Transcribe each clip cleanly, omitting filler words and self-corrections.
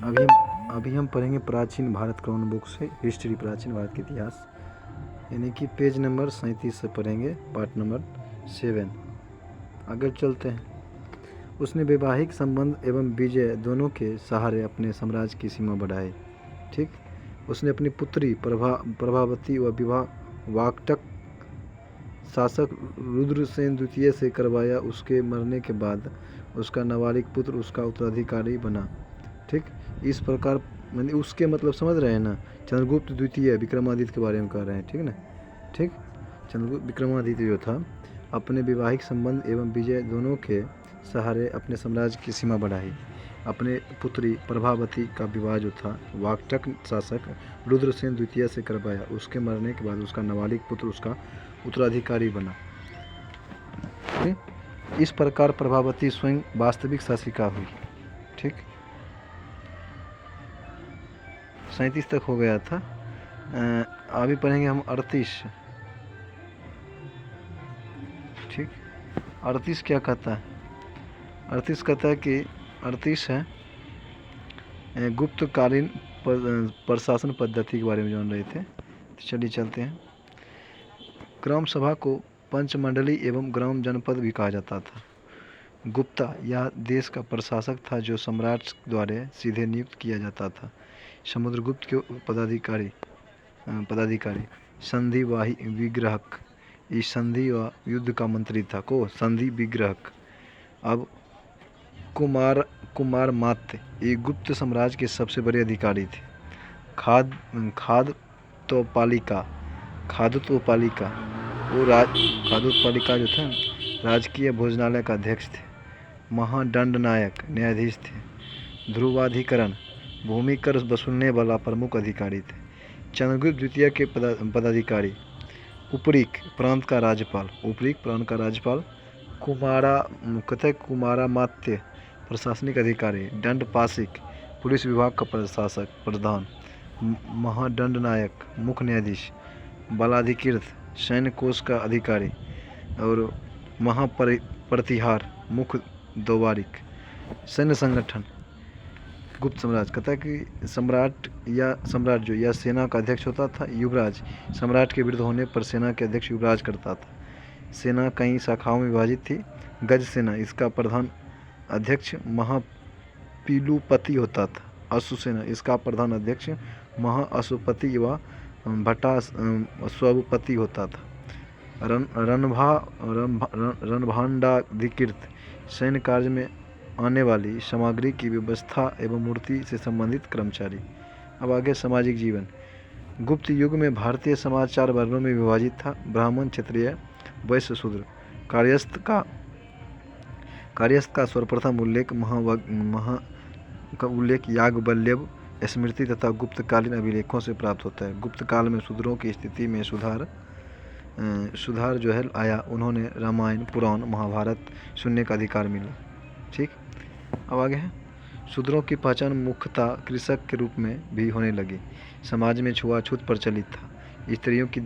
अभी अभी हम पढ़ेंगे प्राचीन भारत क्रॉन बुक से हिस्ट्री, प्राचीन भारत के इतिहास, यानी कि पेज नंबर 37 से पढ़ेंगे, पार्ट नंबर 7। आगे चलते हैं। उसने वैवाहिक संबंध एवं विजय दोनों के सहारे अपने साम्राज्य की सीमा बढ़ाई। ठीक। उसने अपनी पुत्री प्रभावती व विवाह वाकटक शासक रुद्रसेन द्वितीय से करवाया। उसके मरने के बाद उसका नाबालिग पुत्र उसका उत्तराधिकारी बना। ठीक। इस प्रकार उसके मतलब समझ रहे हैं ना, चंद्रगुप्त द्वितीय विक्रमादित्य के बारे में कह रहे हैं। ठीक ना। ठीक। चंद्रगुप्त विक्रमादित्य जो था, अपने वैवाहिक संबंध एवं विजय दोनों के सहारे अपने साम्राज्य की सीमा बढ़ाई। अपने पुत्री प्रभावती का विवाह जो था वाकटक शासक रुद्रसेन द्वितीय से करवाया। उसके मरने के बाद उसका नाबालिग पुत्र उसका उत्तराधिकारी बना। इस प्रकार प्रभावती स्वयं वास्तविक शासिका हुई। ठीक। 37 तक हो गया था। अभी पढ़ेंगे हम 38। ठीक। 38 क्या कहता है? 38 कहता है कि 38 है गुप्तकालीन प्रशासन पद्धति के बारे में जान रहे थे। तो चलिए चलते हैं। ग्राम सभा को पंचमंडली एवं ग्राम जनपद भी कहा जाता था। गुप्ता यह देश का प्रशासक था जो सम्राट द्वारा सीधे नियुक्त किया जाता था। समुद्रगुप्त के पदाधिकारी संधिवाही विग्रहक, इस संधि व युद्ध का मंत्री था। को संधि विग्रहक। अब कुमार मात्य ये गुप्त साम्राज्य के सबसे बड़े अधिकारी थे। खाद्योपालिका जो था राजकीय भोजनालय का अध्यक्ष थे। महादंडनायक न्यायाधीश थे। ध्रुवाधिकरण भूमि कर वसूलने वाला प्रमुख अधिकारी थे। चंद्रगुप्त द्वितीय के पदाधिकारी उपरीक प्रांत का राज्यपाल कुमारा मात्य प्रशासनिक अधिकारी, दंडपाशिक पुलिस विभाग का प्रधान, महादंडनायक मुख्य न्यायाधीश, बलाधिकृत सैन्य कोष का अधिकारी और महाप्रतिहार मुख्य दोबारिक। सैन्य संगठन गुप्त साम्राज्य कहता है कि सम्राट या सेना का अध्यक्ष होता था। युवराज सम्राट के विरुद्ध होने पर सेना के अध्यक्ष युवराज करता था। सेना कई शाखाओं में विभाजित थी। गज सेना, इसका प्रधान अध्यक्ष महापीलुपति होता था। अश्व सेना, इसका प्रधान अध्यक्ष महाअश्वपति व भट्टाश्वपति होता था। रणभाण्डाधिकृत सैन्य कार्य में आने वाली सामग्री की व्यवस्था एवं मूर्ति से संबंधित कर्मचारी। अब आगे सामाजिक जीवन। गुप्त युग में भारतीय समाज 4 वर्णों में विभाजित था। ब्राह्मण, क्षत्रिय, वैश्य, शूद्र। कायस्थ का सर्वप्रथम उल्लेख याज्ञवल्क्य स्मृति तथा गुप्तकालीन अभिलेखों से प्राप्त होता है। गुप्त काल में शूद्रों की स्थिति में सुधार जो है आया। उन्होंने रामायण, पुराण, महाभारत सुनने का अधिकार मिला। ठीक। अब आगे है शूद्रों की पहचान मुख्यतः कृषक के रूप में भी होने लगी। समाज में छुआछूत प्रचलित था। स्त्रियों की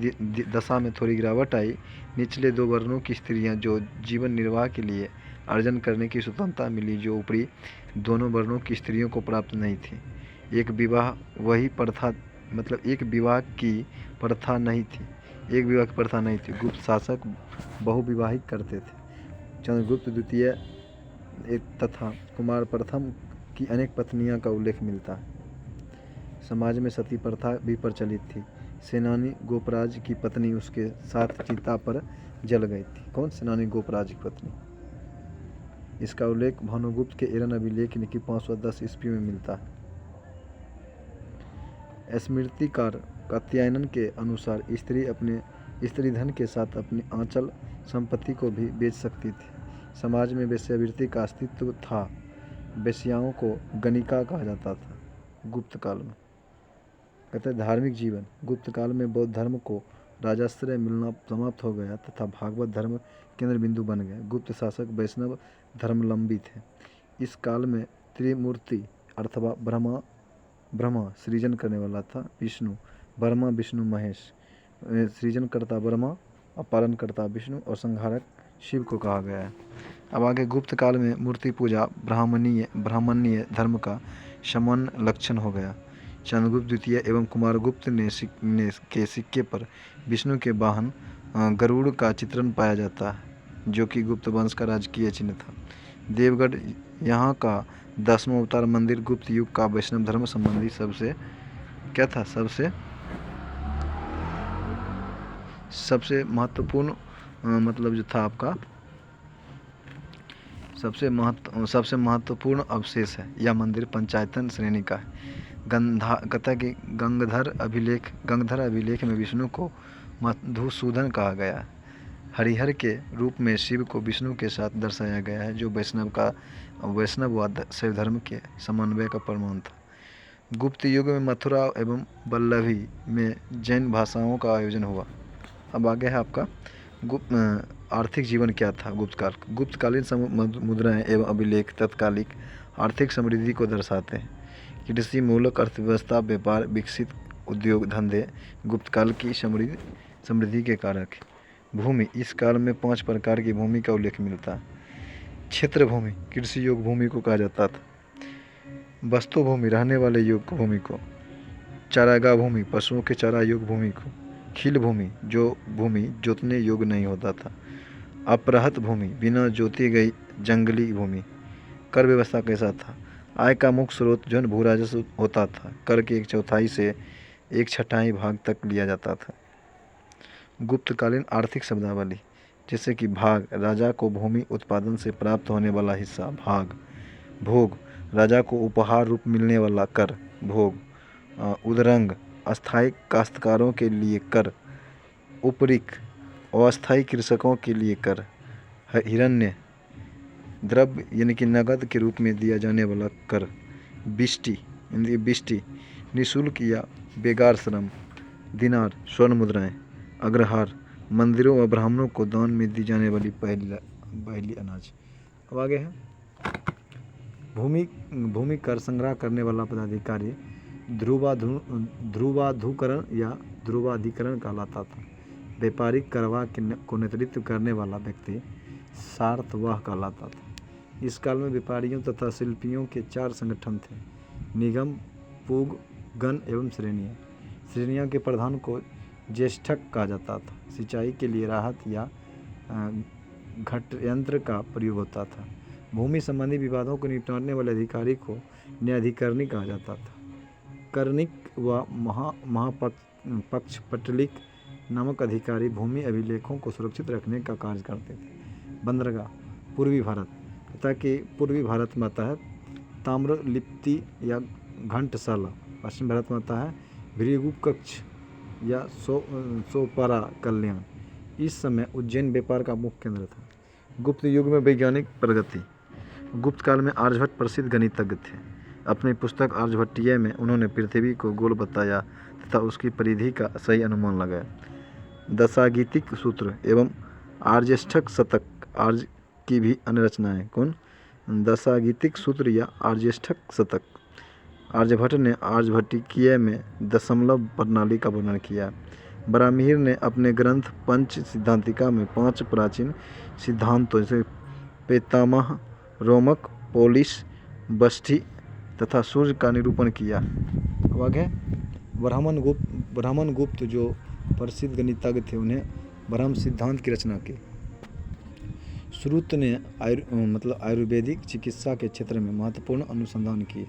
दशा में थोड़ी गिरावट आई। निचले 2 वर्णों की स्त्रियां जो जीवन निर्वाह के लिए अर्जन करने की स्वतंत्रता मिली, जो ऊपरी दोनों वर्णों की स्त्रियों को प्राप्त नहीं थी। एक विवाह की प्रथा नहीं थी। गुप्त शासक बहुविवाहित करते थे। चंद्रगुप्त द्वितीय तथा कुमार प्रथम की अनेक पत्नियां का उल्लेख मिलता है। समाज में सती प्रथा भी प्रचलित थी। सेनानी गोपराज की पत्नी उसके साथ चिता पर जल गई थी। कौन? सेनानी गोपराज की पत्नी। इसका उल्लेख भानुगुप्त के एरन अभिलेख की 510 ईस्वी में मिलता है। स्मृतिकार कात्यायन के अनुसार स्त्री अपने स्त्री धन के साथ अपनी आंचल संपत्ति को भी बेच सकती थी। समाज में वेश्यावृत्ति का अस्तित्व था। वेश्याओं को गणिका कहा जाता था। गुप्त काल में कहते हैं धार्मिक जीवन। गुप्त काल में बौद्ध धर्म को राजाश्रय मिलना समाप्त हो गया तथा भागवत धर्म केंद्र बिंदु बन गए। गुप्त शासक वैष्णव धर्मावलंबी थे। इस काल में त्रिमूर्ति अथवा ब्रह्मा सृजन करने वाला था। ब्रह्मा विष्णु महेश। सृजनकर्ता ब्रह्मा और पालनकर्ता विष्णु और संहारक शिव को कहा गया है। अब आगे गुप्त काल में मूर्ति पूजा ब्राह्मणीय धर्म का समान लक्षण हो गया। चंद्रगुप्त द्वितीय एवं कुमारगुप्त के सिक्के पर विष्णु के वाहन गरुड़ का चित्रण पाया जाता है, जो कि गुप्त वंश का राजकीय चिन्ह था। देवगढ़ यहाँ का 10वां अवतार मंदिर गुप्त युग का वैष्णव धर्म संबंधी सबसे क्या था, सबसे महत्वपूर्ण मतलब जो था आपका सबसे महत्वपूर्ण अवशेष है। यह मंदिर पंचायतन श्रेणी का है। गंगधर अभिलेख में विष्णु को मधुसूदन कहा गया है। हरिहर के रूप में शिव को विष्णु के साथ दर्शाया गया है, जो वैष्णव व शैव धर्म के समन्वय का प्रमाण था। गुप्त युग में मथुरा एवं वल्लभी में जैन भाषाओं का आयोजन हुआ। अब आगे है आपका आर्थिक जीवन क्या था गुप्तकाल। गुप्तकालीन मुद्राएं एवं अभिलेख तत्कालिक आर्थिक समृद्धि को दर्शाते हैं। कृषि मूलक अर्थव्यवस्था, व्यापार, विकसित उद्योग धंधे गुप्तकाल की समृद्धि के कारक है। भूमि, इस काल में 5 प्रकार की भूमि का उल्लेख मिलता है। क्षेत्र भूमि, कृषि योग्य भूमि को कहा जाता था। वस्तु भूमि, रहने वाले योग्य भूमि को। चारागाह भूमि, पशुओं के चारा योग्य भूमि को। खील भूमि, जो भूमि जोतने योग्य नहीं होता था। अपरहत भूमि, बिना जोती गई जंगली भूमि। कर व्यवस्था कैसा था। आय का मुख्य स्रोत जो भू राजस्व होता था। कर के 1/4 से 1/6 भाग तक लिया जाता था। गुप्तकालीन आर्थिक शब्दावली, जैसे कि भाग, राजा को भूमि उत्पादन से प्राप्त होने वाला हिस्सा भाग। भोग, राजा को उपहार रूप मिलने वाला कर भोग। उदरंग, अस्थायी काश्तकारों के लिए कर। उपरिक, अस्थायी कृषकों के लिए कर। हिरण्य, द्रव्य यानी कि नगद के रूप में दिया जाने वाला कर। बिष्टि, निःशुल्क या बेगार श्रम। दिनार, स्वर्ण मुद्राएं। अग्रहार, मंदिरों व ब्राह्मणों को दान में दी जाने वाली पहली अनाज। अब आगे है भूमि कर संग्रह करने वाला पदाधिकारी ध्रुवाधुकरण या ध्रुवाधिकरण कहलाता था। व्यापारिक करवा को नेतृत्व करने वाला व्यक्ति सारथवाह कहलाता था। इस काल में व्यापारियों तथा शिल्पियों के 4 संगठन थे: निगम, पूग, गण एवं श्रेणियाँ। श्रेणियों के प्रधान को ज्येष्ठक कहा जाता था। सिंचाई के लिए राहत या घटयंत्र का प्रयोग होता था। भूमि संबंधी विवादों को निपटाने वाले अधिकारी को न्यायाधिकरणी कहा जाता था। कर्णिक व महापक्षपटलिक नामक अधिकारी भूमि अभिलेखों को सुरक्षित रखने का कार्य करते थे। बंदरगाह, पूर्वी भारत, तथा कि पूर्वी भारत में आता है ताम्रलिप्ति या घंटसाला। पश्चिम भारत में आता है भृगुकक्ष या सोपारा कल्याण। इस समय उज्जैन व्यापार का मुख्य केंद्र था। गुप्त युग में वैज्ञानिक प्रगति। गुप्त काल में आर्यभट्ट प्रसिद्ध गणितज्ञ थे। अपनी पुस्तक आर्यभट्टीय में उन्होंने पृथ्वी को गोल बताया तथा उसकी परिधि का सही अनुमान लगाया। दशागीतिक सूत्र एवं आर्यष्टक शतक आर्य की भी अन्य रचनाएं। कौन? दशागीतिक सूत्र या आर्यष्टक शतक। आर्यभट्ट ने आर्यभट्टीय में दशमलव प्रणाली का वर्णन किया। बराहमिहिर ने अपने ग्रंथ पंच सिद्धांतिका में 5 प्राचीन सिद्धांतों जैसे पितामह, रोमक, पोलिस, बष्ठी तथा सूर्य का निरूपण किया। अब आगे ब्राह्मणगुप्त जो प्रसिद्ध गणितज्ञ थे, उन्हें ब्रह्म सिद्धांत की रचना की। श्रुत ने आयुर्वेदिक चिकित्सा के क्षेत्र में महत्वपूर्ण अनुसंधान किए।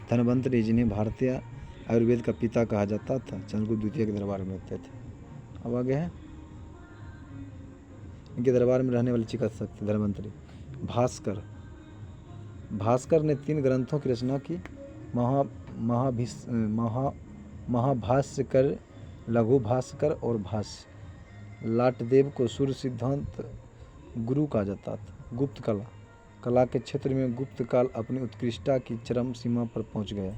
धनवंतरी, जिन्हें भारतीय आयुर्वेद का पिता कहा जाता था, चंद्रगुप्त द्वितीय के दरबार में रहते थे। अब आगे है इनके दरबार में रहने वाले चिकित्सक थे धनवंतरी। भास्कर ने 3 ग्रंथों की रचना की: महाभाष्यकर, लघु भास्कर और भाष्य। लाटदेव को सूर्य सिद्धांत गुरु कहा जाता था। गुप्त कला के क्षेत्र में गुप्त काल अपनी उत्कृष्टता की चरम सीमा पर पहुंच गया।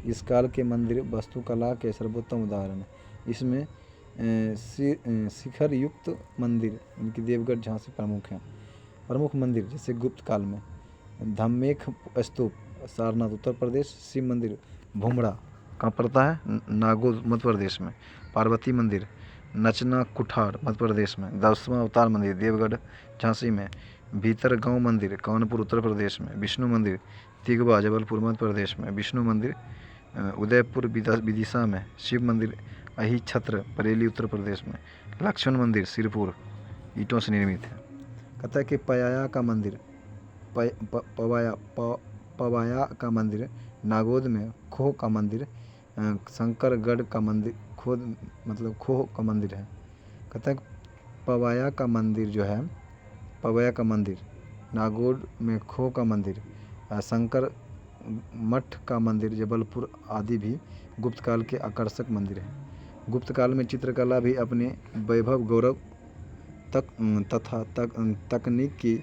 इस काल के मंदिर वास्तुकला के सर्वोत्तम उदाहरण हैं। इसमें शिखर युक्त मंदिर, इनकी देवगढ़ झांसी प्रमुख हैं। प्रमुख मंदिर जैसे गुप्त काल में धम्मेख स्तूप, सारनाथ उत्तर प्रदेश। शिव मंदिर भुमड़ा कहाँ पड़ता है? नागौर मध्य प्रदेश में। पार्वती मंदिर नचना कुठार मध्य प्रदेश में। 10वां अवतार मंदिर देवगढ़ झांसी में। भीतर गांव मंदिर कानपुर उत्तर प्रदेश में। विष्णु मंदिर तिगवा जबलपुर मध्य प्रदेश में, विष्णु मंदिर उदयपुर विदिशा में, शिव मंदिर अहिछत्र बरेली उत्तर प्रदेश में, लक्ष्मण मंदिर सिरपुर ईंटों से निर्मित है। कहता है कि पयाया का मंदिर पवाया का मंदिर नागौद में, खोह का मंदिर शंकरगढ़ का मंदिर, खोद मतलब खोह का मंदिर है। कहता है पवाया का मंदिर जो है, पवाया का मंदिर नागौद में, खोह का मंदिर शंकर मठ का मंदिर जबलपुर आदि भी गुप्त काल के आकर्षक मंदिर हैं। गुप्त काल में चित्रकला भी अपने वैभव गौरव तथा तकनीक की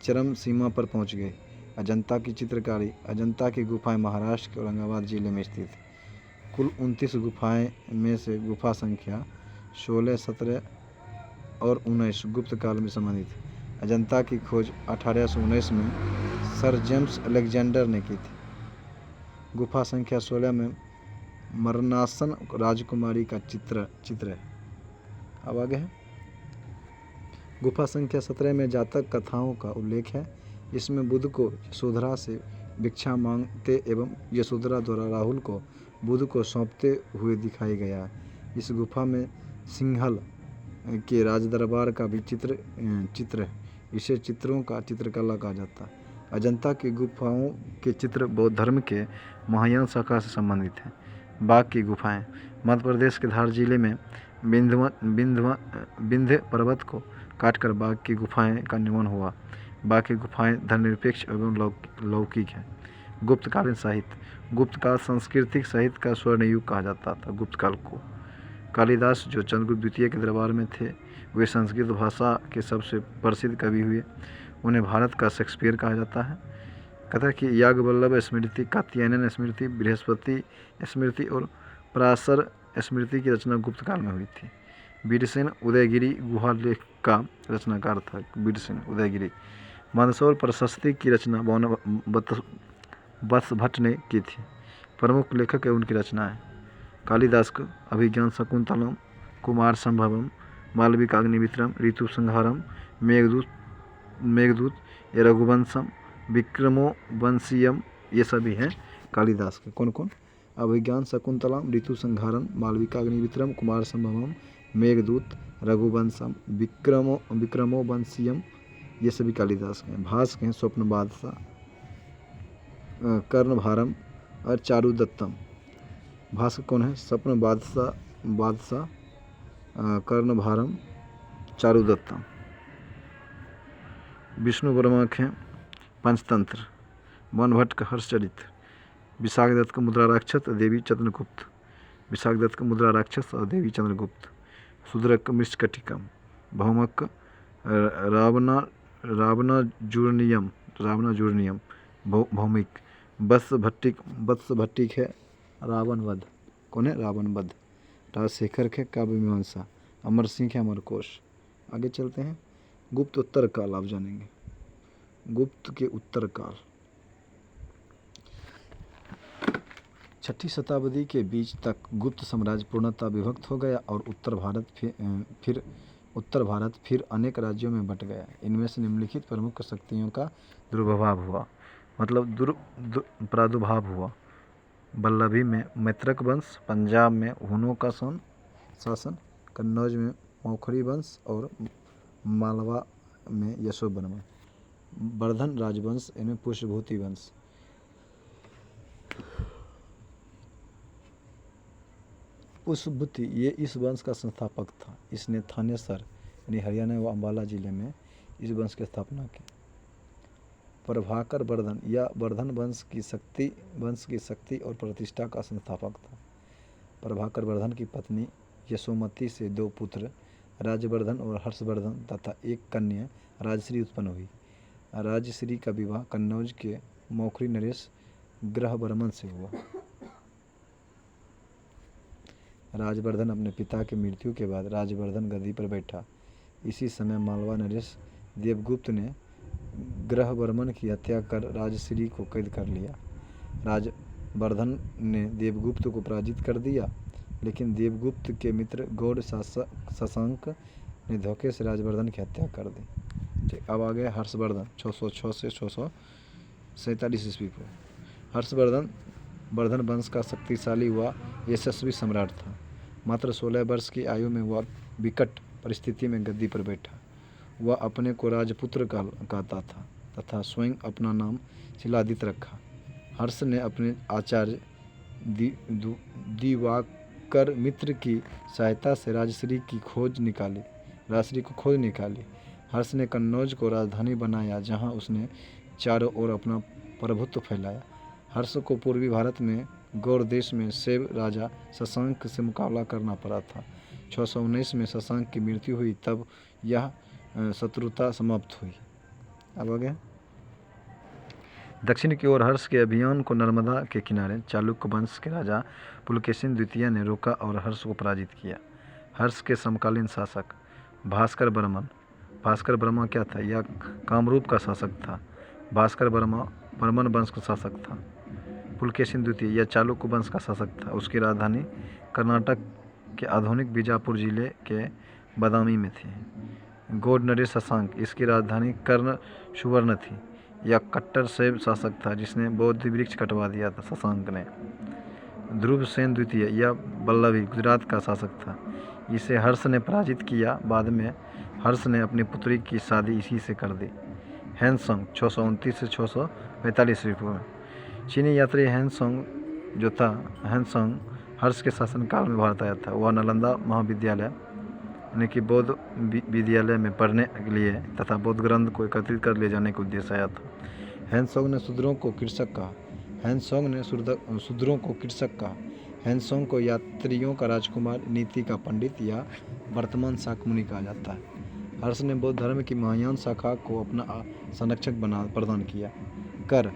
चरम सीमा पर पहुंच गई। अजंता की चित्रकारी, अजंता की गुफाएं महाराष्ट्र के औरंगाबाद जिले में स्थित है। कुल 29 गुफाएं में से गुफा संख्या 16, 17 और 19 गुप्त काल में संबंधित है। अजंता की खोज 1819 में सर जेम्स अलेक्जेंडर ने की थी। गुफा संख्या 16 में मरणासन राजकुमारी का चित्र है। अब आगे है गुफा संख्या 17 में जातक कथाओं का उल्लेख है। इसमें बुध को यशोधरा से भिक्षा मांगते एवं यशोधरा द्वारा राहुल को बुध को सौंपते हुए दिखाई गया है। इस गुफा में सिंहल के राजदरबार का भी चित्र है। इसे चित्रों का चित्रकला कहा जाता है। अजंता की गुफाओं के चित्र बौद्ध धर्म के महायान शाखा से संबंधित हैं। बाघ की गुफाएं मध्य प्रदेश के धार जिले में विंध्य पर्वत को काटकर बाघ की गुफाएं का निर्माण हुआ। बाघ की गुफाएं धर्मनिरपेक्ष एवं लौकिक हैं। गुप्तकालीन साहित्य, गुप्तकाल सांस्कृतिक साहित्य का स्वर्ण युग कहा जाता था। गुप्त काल को कालिदास जो चंद्रगुप्त द्वितीय के दरबार में थे, वे संस्कृत भाषा के सबसे प्रसिद्ध कवि हुए। उन्हें भारत का शेक्सपियर कहा जाता है। कहता है कि याज्ञवल्लभ स्मृति, कात्यायन स्मृति, बृहस्पति स्मृति और पराशर स्मृति की रचना गुप्त काल में हुई थी। वीरसेन उदयगिरी गुहा लेख का रचनाकार था। वीरसेन उदयगिरी। मंदसौर प्रशस्ति की रचना वत्स भट्ट ने की थी। प्रमुख लेखक है उनकी रचनाएं कालिदास का अभिज्ञान शकुंतलम, कुमार संभवम, मालविकाग्निमित्रम, ऋतु संहारम, मेघदूत, रघुवंशम, विक्रमो वंशीयम, ये सभी हैं कालिदास के। कौन कौन? अभिज्ञान शकुंतलम, ऋतु संहारम, मालविकाग्निमित्रम, कुमार संभवम, मेघदूत, रघुवंशम, विक्रमो वंशीयम, ये सभी कालिदास के हैं। भास के हैं स्वप्न बादशाह, कर्णभारम और चारुदत्तम। भास कौन है? स्वप्न बादशाह कर्णभारम, चारुदत्तम। विष्णु वर्मा के पंचतंत्र, मनभट्ट का हर्षचरित्र, विशाखदत्त का मुद्रा राक्षस और देवी चंद्रगुप्त, विशाखदत्त का मुद्रा राक्षस और देवी चंद्रगुप्त, शूद्रक का मृच्छकटिकम, भौमक रावणाजुर्नियम भौमिक, वत्स भट्टिक है रावण वध। कौन है? रावण वध। राजशेखर के काव्य मीमांसा, अमर सिंह है अमरकोश। आगे चलते हैं। गुप्त उत्तर काल आप जानेंगे। गुप्त के उत्तर काल 6ठी शताब्दी के बीच तक गुप्त साम्राज्य पूर्णतः विभक्त हो गया और उत्तर भारत फिर अनेक राज्यों में बंट गया। इनमें से निम्नलिखित प्रमुख शक्तियों का दुर्भाव हुआ, मतलब प्रादुर्भाव हुआ। वल्लभी में मैत्रक वंश, पंजाब में हुनों का शासन, कन्नौज में मौखरी वंश और मालवा में यशोवर्मन। वर्धन राजवंश, इनमें पुष्यभूति वंश। पुष्यभूति ये इस वंश का संस्थापक था। इसने थानेसर यानी हरियाणा व अम्बाला जिले में इस वंश की स्थापना की। प्रभाकर वर्धन या वर्धन वंश की शक्ति और प्रतिष्ठा का संस्थापक था। प्रभाकर वर्धन की पत्नी यशोमती से 2 पुत्र राजवर्धन और हर्षवर्धन तथा एक कन्या राजश्री उत्पन्न हुई। राजश्री का विवाह कन्नौज के मौखरी नरेश ग्रहवर्मन से हुआ। राजवर्धन अपने पिता की मृत्यु के बाद राजवर्धन गद्दी पर बैठा। इसी समय मालवा नरेश देवगुप्त ने ग्रहवर्मन की हत्या कर राजश्री को कैद कर लिया। राजवर्धन ने देवगुप्त को पराजित कर दिया, लेकिन देवगुप्त के मित्र गौड़ शशांक ने धोखे से राजवर्धन की हत्या कर दी। ठीक, अब आ गया हर्षवर्धन 606 से 47 ईस्वी पर। हर्षवर्धन वर्धन वंश का शक्तिशाली व यशस्वी सम्राट था। मात्र 16 वर्ष की आयु में वह विकट परिस्थिति में गद्दी पर बैठा। वह अपने को राजपुत्र कहता था तथा स्वयं अपना नाम शिलादित्य रखा। हर्ष ने अपने आचार्य दिवाकर मित्र की सहायता से राजश्री को खोज निकाली। हर्ष ने कन्नौज को राजधानी बनाया, जहां उसने चारों ओर अपना प्रभुत्व फैलाया। हर्ष को पूर्वी भारत में गौड़ देश में शैव राजा शशांक से मुकाबला करना पड़ा था। 619 में शशांक की मृत्यु हुई, तब यह शत्रुता समाप्त हुई। अब आगे दक्षिण की ओर हर्ष के अभियान को नर्मदा के किनारे चालुक्य वंश के राजा पुलकेशिन द्वितीय ने रोका और हर्ष को पराजित किया। हर्ष के समकालीन शासक भास्कर वर्मा क्या था? यह कामरूप का शासक था। भास्कर वर्मा वर्मन वंश का शासक था। पुलकेशिन द्वितीय यह चालुक्य वंश का शासक था। उसकी राजधानी कर्नाटक के आधुनिक बीजापुर जिले के बादामी में थी। गौड़ नरेश शशांक, इसकी राजधानी कर्ण सुवर्ण थी। यह कट्टर शैव शासक था जिसने बौद्ध वृक्ष कटवा दिया था शशांक ने। ध्रुवसेन द्वितीय यह वल्लभी गुजरात का शासक था। इसे हर्ष ने पराजित किया। बाद में हर्ष ने अपनी पुत्री की शादी इसी से कर दी। हैंसोंग 629 से 645 ईस्वी में। चीनी यात्री हैंसोंग जो था, हैंसोंग हर्ष के शासनकाल में भारत आया था। वह नालंदा महाविद्यालय यानी कि बौद्ध विद्यालय में पढ़ने के लिए तथा बौद्ध ग्रंथ को एकत्रित कर ले जाने के उद्देश्य आया था। हैंसोंग ने शूद्रों को कृषक कहा। हैंसोंग को यात्रियों का राजकुमार, नीति का पंडित या वर्तमान शाक्यमुनि कहा जाता है। हर्ष ने बौद्ध धर्म की महायान शाखा को अपना संरक्षक प्रदान किया। कर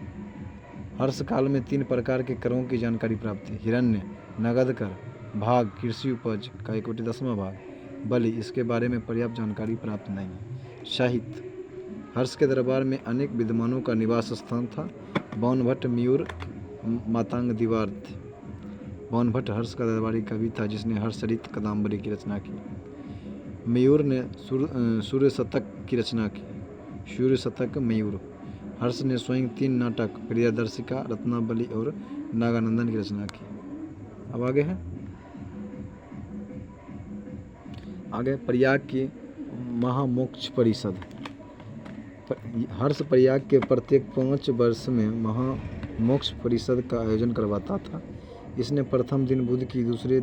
हर्ष काल में 3 प्रकार के करों की जानकारी प्राप्त थी। हिरण्य, नगद कर, भाग कृषि उपज का 1/10वां भाग, बलि इसके बारे में पर्याप्त जानकारी प्राप्त नहीं है। साहित्य हर्ष के दरबार में अनेक विद्वानों का निवास स्थान था। बाणभट्ट, मयूर, मातंग दीवार थे। बाणभट्ट हर्ष का दरबारी कवि था जिसने हर्षचरित कादंबरी की रचना की। मयूर ने सूर्य शतक की रचना की। सूर्य शतक मयूर। हर्ष ने स्वयं 3 नाटक प्रियदर्शिका, रत्नावली और नागानंदन की रचना की। अब आगे प्रयाग की महामोक्ष परिषद। हर्ष प्रयाग के प्रत्येक 5 वर्ष में महामोक्ष परिषद का आयोजन करवाता था। इसने प्रथम दिन बुध की, दूसरे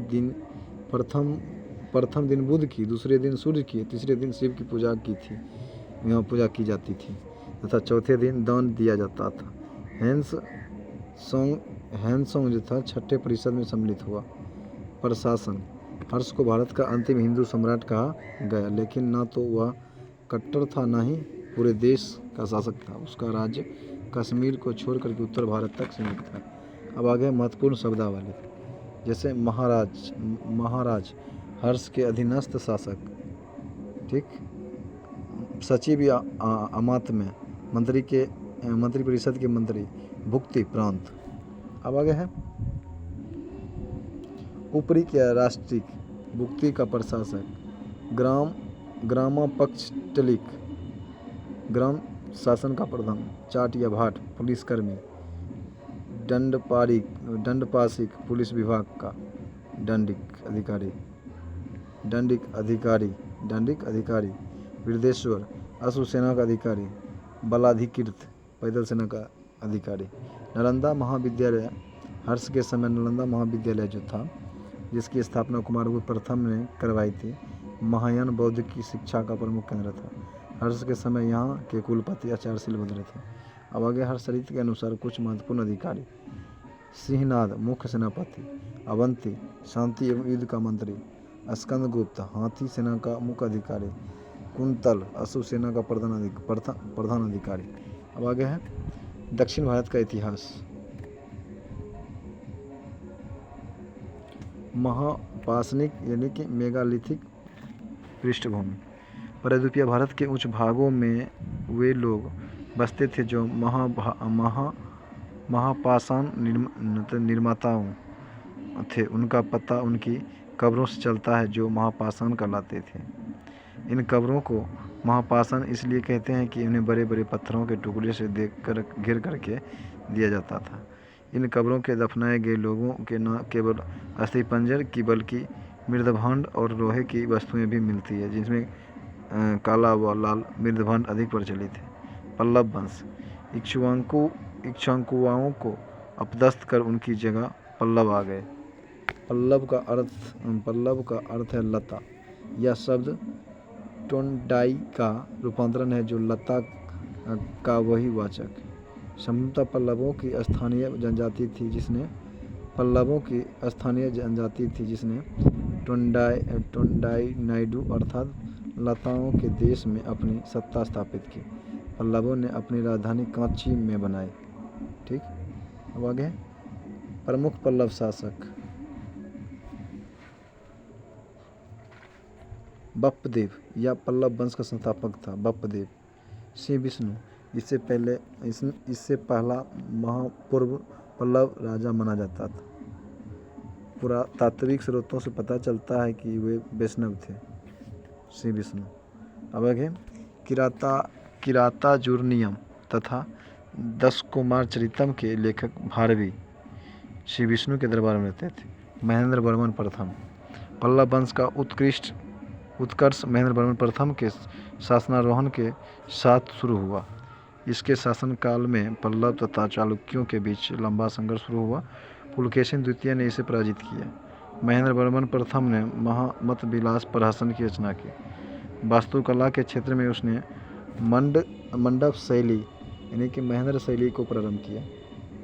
दिन सूर्य की, तीसरे दिन शिव की पूजा की थी। यहाँ पूजा की जाती थी तथा चौथे दिन दान दिया जाता था। हैंसोंग जो था 6ठे परिषद में सम्मिलित हुआ। प्रशासन हर्ष को भारत का अंतिम हिंदू सम्राट कहा गया, लेकिन न तो वह कट्टर था न ही पूरे देश का शासक था। उसका राज्य कश्मीर को छोड़कर के उत्तर भारत तक सीमित था। अब आगे महत्वपूर्ण शब्दावली, जैसे महाराज हर्ष के अधीनस्थ शासक, ठीक। सचिव या अमात्य, मंत्री परिषद के मंत्री, भुक्ति प्रांत। अब आगे है ऊपरी या राष्ट्रिक, भुक्ति का प्रशासक, ग्रामापक्षटलिक, ग्राम शासन का प्रधान, चाट या भाट, पुलिसकर्मी, दंडपाशिक, पुलिस विभाग का, दंडिक अधिकारी, वृद्धेश्वर, अश्व सेना का अधिकारी, बलाधिकृत, पैदल सेना का अधिकारी। नालंदा महाविद्यालय हर्ष के समय नालंदा महाविद्यालय जो था, जिसकी स्थापना कुमारगुप्त प्रथम ने करवाई थी, महायान बौद्ध की शिक्षा का प्रमुख केंद्र था। हर्ष के समय यहाँ के कुलपति आचार्यशील बदले थे। अब आगे हर्षचरित्र के अनुसार कुछ महत्वपूर्ण अधिकारी। सिंहनाद मुख्य सेनापति, अवंती शांति एवं युद्ध का मंत्री, स्कंदगुप्त हाथी सेना का मुख्य अधिकारी, कुंतल अश्व सेना का प्रधान अधिकारी। अब आगे है दक्षिण भारत का इतिहास। महापाषाणिक यानी कि मेगालिथिक पृष्ठभूमि। प्रायद्वीपीय भारत के उच्च भागों में वे लोग बसते थे जो महापाषाण निर्माताओं थे। उनका पता उनकी कब्रों से चलता है जो महापाषाण कहलाते थे। इन कब्रों को महापाषाण इसलिए कहते हैं कि इन्हें बड़े बड़े पत्थरों के टुकड़े से घेर करके दिया जाता था। इन कब्रों के दफनाए गए लोगों के न केवल अस्थिपंजर की बल्कि मृदभांड और लोहे की वस्तुएं भी मिलती है, जिसमें काला व लाल मृदभांड अधिक प्रचलित है। पल्लव वंश इक्ष्वाकुओं को अपदस्थ कर उनकी जगह पल्लव आ गए। पल्लव का अर्थ है लता। यह शब्द टोंडाई का रूपांतरण है, जो लता का वही वाचक। संभवतः पल्लवों की स्थानीय जनजाति थी जिसने टोंडाई नाइडू अर्थात लताओं के देश में अपनी सत्ता स्थापित की। पल्लवों ने अपनी राजधानी कांची में बनाई। ठीक, अब आगे प्रमुख पल्लव शासक। बप्पदेव यह पल्लव वंश का संस्थापक था। बप्पदेव। श्री विष्णु इससे पहला महापूर्व पल्लव राजा माना जाता था। पुरातात्विक स्रोतों से पता चलता है कि वे वैष्णव थे। श्री विष्णु। अब आगे किरातार्जुनीयम तथा 10 कुमार चरितम के लेखक भारवी श्री विष्णु के दरबार में रहते थे। महेंद्र वर्मन प्रथम। पल्लव वंश का उत्कर्ष महेंद्र वर्मन प्रथम के शासनारोहण के साथ शुरू हुआ। इसके शासनकाल में पल्लव तथा चालुक्यों के बीच लंबा संघर्ष शुरू हुआ। पुलकेशिन द्वितीय ने इसे पराजित किया। महेंद्र वर्मन प्रथम ने महामत विलास प्रहसन की रचना की। वास्तुकला के क्षेत्र में उसने मंडप शैली यानी कि महेंद्र शैली को प्रारंभ किया।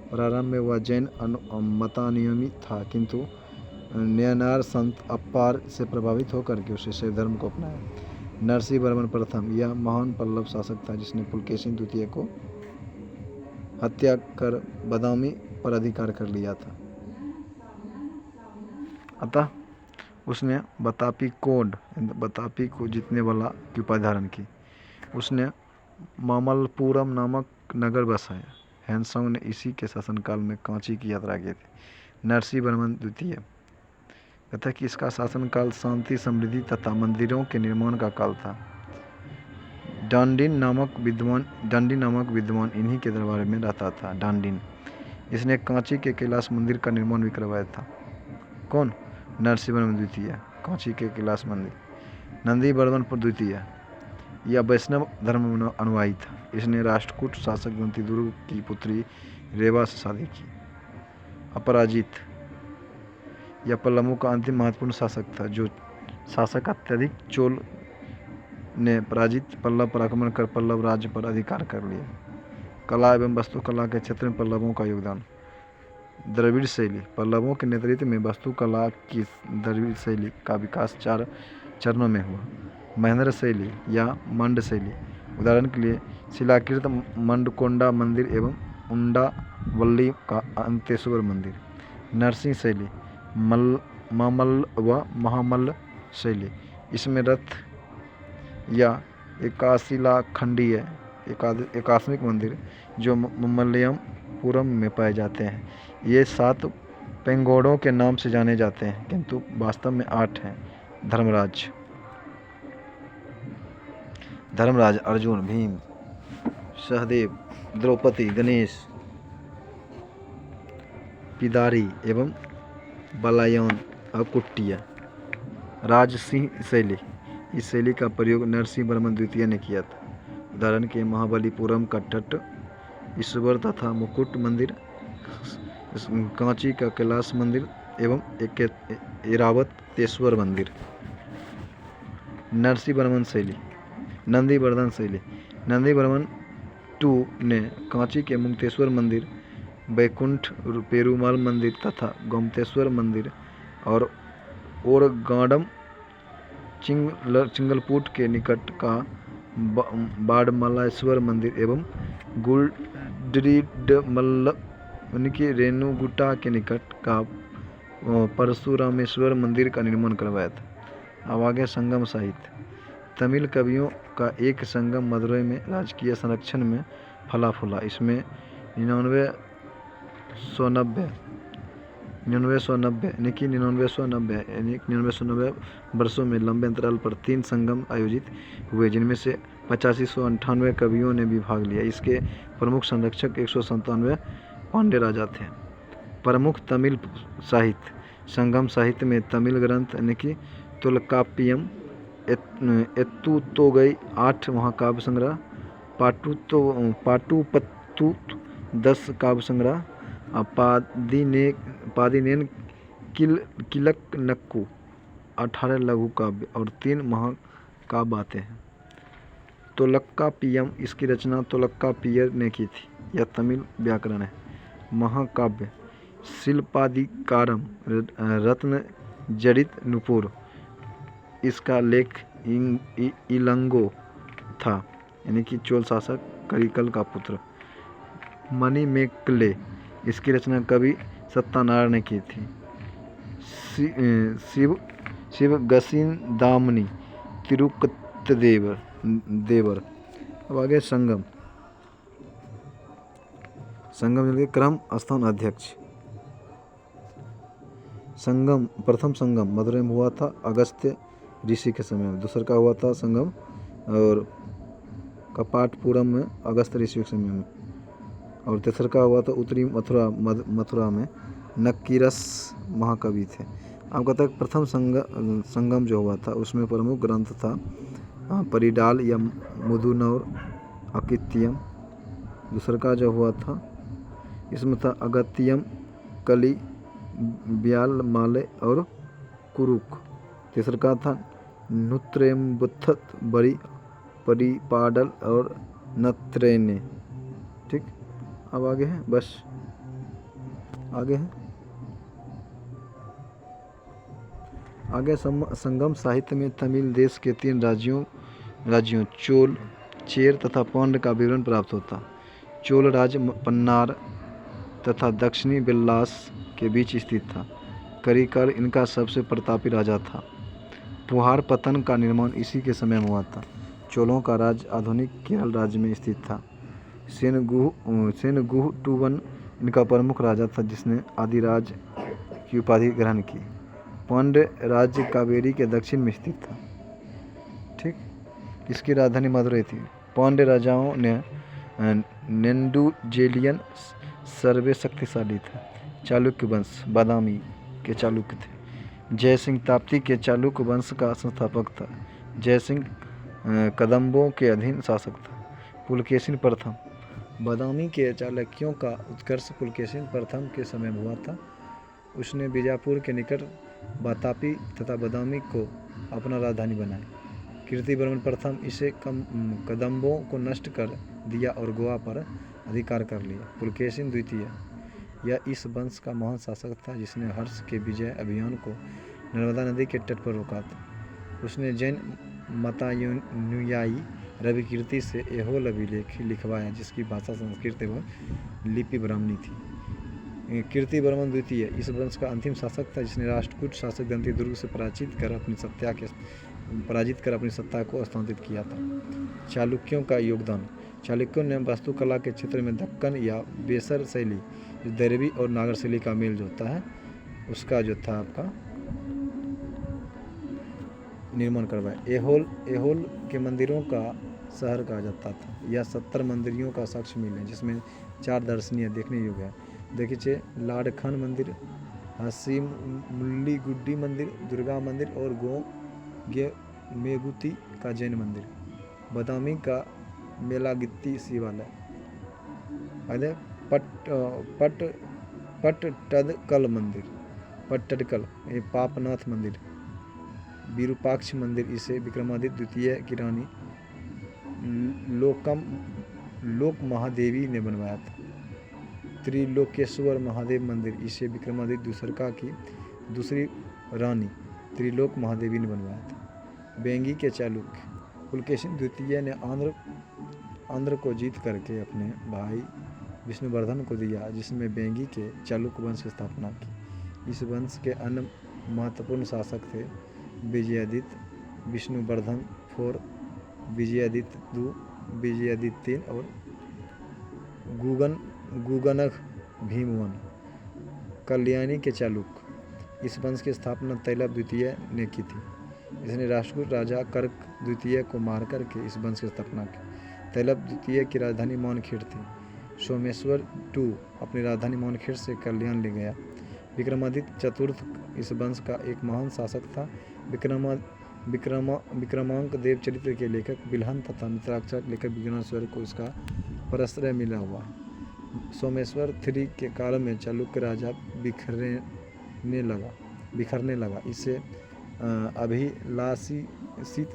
प्रारंभ में वह जैन मतानुयायी था, किंतु नयनार संत अप्पार से प्रभावित होकर के उसे शैव धर्म को अपनाया। नरसिंह वर्मन प्रथम यह महान पल्लव शासक था जिसने पुलकेशिन द्वितीय को हत्या कर बादामी पर अधिकार कर लिया था। अतः उसने बतापी को जीतने वाला की उपाधि धारण की। उसने मामल्लपुरम नामक नगर बसाया। ह्वेनसांग ने इसी के शासनकाल में कांची की यात्रा की थी। नरसिंह वर्मन द्वितीय कहता है कि इसका शासनकाल शांति, समृद्धि तथा मंदिरों के निर्माण का काल था। डांडिन नामक विद्वान इन्हीं के दरबार में रहता था। डांडिन इसने कांची के कैलाश मंदिर का निर्माण भी करवाया था। कौन? नरसिंह वर्मन द्वितीय। कांची के कैलाश मंदिर। नंदी वर्मन द्वितीय यह वैष्णव धर्म अनुयायी था। इसने राष्ट्रकूट शासक दंतिदुर्ग की पुत्री रेवा से शादी की। अपराजित यह पल्लवों का अंतिम महत्वपूर्ण शासक था। जो शासक अत्यधिक चोल ने पराजित पल्लव पर आक्रमण कर पल्लव राज्य पर अधिकार कर लिया। कला एवं वास्तुकला के क्षेत्र में पल्लवों का योगदान। द्रविड़ शैली। पल्लवों के नेतृत्व में वास्तुकला की द्रविड़ शैली का विकास 4 चरणों में हुआ। महेंद्र शैली या मंड शैली, उदाहरण के लिए शिलाकृत मंडकोंडा मंदिर एवं उंडावल्ली का अंकतेश्वर मंदिर। नरसिंह शैली, मामल्ल व महामल्ल शैली, इसमें रथ या एकाशिलाखंडीय एकात्मिक मंदिर जो ममल्लपुरम में पाए जाते हैं। ये 7 पेंगोड़ों के नाम से जाने जाते हैं, किंतु वास्तव में 8 हैं। धर्मराज अर्जुन, भीम, सहदेव, द्रौपदी, गणेश, पिदारी एवं बलायन और कुट्टिया। राजसिंह शैली, इस शैली का प्रयोग नरसिंह वर्मन द्वितीय ने किया था। उदाहरण के महाबलीपुरम का तट ईश्वर तथा मुकुट मंदिर, कांची का कैलाश मंदिर एवं ऐरावतेश्वर मंदिर। नरसिंह वर्मन शैली। नंदी वर्धन शैली। नंदी वर्मन II ने कांची के मुक्तेश्वर मंदिर, बैकुंठ पेरुमाल मंदिर तथा गोमतेश्वर मंदिर और ओरगांडम चिंगलपूट के निकट का बाड़मल्लेश्वर मंदिर एवं गुड्डिडमल्ल उनकी रेणुगुट्टा के निकट का परशुरामेश्वर मंदिर का निर्माण करवाया था। अब आगे संगम साहित्य। तमिल कवियों का एक संगम मदुरई में राजकीय संरक्षण में फला फूला। इसमें 9990 9990 यानी कि 9990 यानी 9990 वर्षों में लंबे अंतराल पर 3 संगम आयोजित हुए, जिनमें से 8598 कवियों ने भी भाग लिया। इसके प्रमुख संरक्षक 197 पांड्य राजा थे। प्रमुख तमिल साहित्य। संगम साहित्य में तमिल ग्रंथ यानी कि तोल्काप्पियम, एत्तुतोगई 8 महाकाव्य संग्रह, पाटुपत्तु 10 काव्य संग्रह, पादिनेन किलक्कन्नू 18 लघु काव्य और 3 महाकाव्य आते हैं। तोल्काप्पियम, इसकी रचना तोल्काप्पियर ने की थी। यह तमिल व्याकरण है। महाकाव्य शिल्पाधिकारम, रत्नजड़ित नुपुर, इसका लेख इलंगो था यानी कि चोल शासक करिकल का पुत्र। मणिमेगले, इसकी रचना कवि सत्यानारायण ने की थी। शिवगसिंदामणि तिरुक्कदेवर। अब आगे संगम। संगम के क्रम स्थान अध्यक्ष। संगम, प्रथम संगम मदुरै में हुआ था अगस्त्य ऋषि के समय में। दूसरा का हुआ था संगम और कपाटपुरम में अगस्त्य ऋषि के समय में। और तीसरा का हुआ था उत्तरी मथुरा में नक्कीरस महाकवि थे। आपका तक प्रथम संगम जो हुआ था उसमें प्रमुख ग्रंथ था परिडाल या मुदुनौर अकित्यम। दूसरा का जो हुआ था इसमें था अगत्यम, कली, ब्यालमाले और कुरुक। तीसरा का था नुत्रेम्बुत्थत, बड़ी, परिपाडल और नत्रेने। ठीक, अब आगे है, बस आगे है। आगे संगम साहित्य में तमिल देश के 3 राज्यों चोल, चेर तथा पांड्य का विवरण प्राप्त होता। चोल राज्य पन्नार तथा दक्षिणी वेल्लास के बीच स्थित था। करिकल इनका सबसे प्रतापी राजा था। पुहार पत्तन का निर्माण इसी के समय में हुआ था। चोलों का राज्य आधुनिक केरल राज्य में स्थित था। सेनगुहटुवन इनका प्रमुख राजा था जिसने आदिराज की उपाधि ग्रहण की। पांड्य राज्य कावेरी के दक्षिण में स्थित था। ठीक, इसकी राजधानी मदुरै थी। पांड्य राजाओं ने नेंडुजेलियन सर्वे शक्तिशाली था। चालुक्य वंश बादामी के चालुक्य थे। जयसिंह ताप्ती के चालुक्य वंश का संस्थापक था। जयसिंह कदम्बों के अधीन शासक था। पुलकेशिन प्रथम, बादामी के चालुक्यों का उत्कर्ष पुलकेशिन प्रथम के समय में हुआ था। उसने बीजापुर के निकट वातापी तथा बादामी को अपना राजधानी बनाया। कीर्तिवर्मन प्रथम इसे कदम्बों को नष्ट कर दिया और गोवा पर अधिकार कर लिया। पुलकेशिन द्वितीय, यह इस वंश का महान शासक था जिसने हर्ष के विजय अभियान को नर्मदा नदी के तट पर रोका था। उसने जैन मतानुयायी रविकीर्ति से एहोल अभिलेख लिखवाया जिसकी भाषा संस्कृत एवं लिपि ब्राह्मणी थी। कीर्तिवर्मन द्वितीय इस वंश का अंतिम शासक था जिसने राष्ट्रकूट शासक दंतीदुर्ग से पराजित कर अपनी सत्ता को स्थानांतरित किया था। चालुक्यों का योगदान। चालुक्यों ने वास्तुकला के क्षेत्र में दक्कन या बेसर शैली, जो दैरवी और नागर शैली का मेल जोता है, उसका जो था आपका निर्माण करवाया। एहोल के मंदिरों का शहर कहा जाता था। यह 70 मंदिरों का साक्ष्य मिले जिसमें 4 दर्शनीय देखने योग्य है। देखिए, लाडखान मंदिर, हसीम मुल्ली गुड्डी मंदिर, दुर्गा मंदिर और मेगुती का जैन मंदिर, बादामी का मेलागित्ती शिवालय, पट्टडकल मंदिर, पट्टडकल पापनाथ मंदिर, विरूपाक्ष मंदिर इसे विक्रमादित्य द्वितीय की रानी लोक महादेवी ने बनवाया था। त्रिलोकेश्वर महादेव मंदिर इसे विक्रमादित्य दूसरा की दूसरी रानी त्रिलोक महादेवी ने बनवाया था। बेंगी के चालुक्य। पुलकेशिन द्वितीय ने आंध्र को जीत करके अपने भाई विष्णुवर्धन को दिया जिसमें बेंगी के चालुक्य वंश की स्थापना की। इस वंश के अन्य महत्वपूर्ण शासक थे Vijayaditya, Vishnuvardhana IV, Vijayaditya II, Vijayaditya III और गुगनख भीमवन। कल्याणी के चालुक्य। इस वंश की स्थापना तैलप द्वितीय ने की थी। इसने राष्ट्रकूट राजा कर्क द्वितीय को मार करके इस वंश की स्थापना की। तैलप द्वितीय की राजधानी मौनखेड़ थी। सोमेश्वर II अपनी राजधानी मौनखेड़ से कल्याण ले गया। विक्रमादित्य चतुर्थ इस वंश का एक महान शासक था। विक्रमांक देव चरित्र के लेखक बिल्हन तथा मित्राक्षर लेखक विक्रमेश्वर को इसका परश्रय मिला हुआ। सोमेश्वर III के काल में चालुक्य राजा बिखरने लगा। इसे अभिलाषित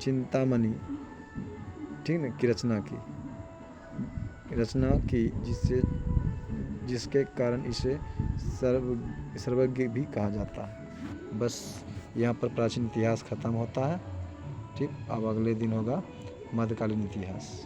चिंतामणि ठीक है की रचना की जिसके कारण इसे सर्वज्ञ भी कहा जाता है। बस यहाँ पर प्राचीन इतिहास खत्म होता है। ठीक, अब अगले दिन होगा मध्यकालीन इतिहास।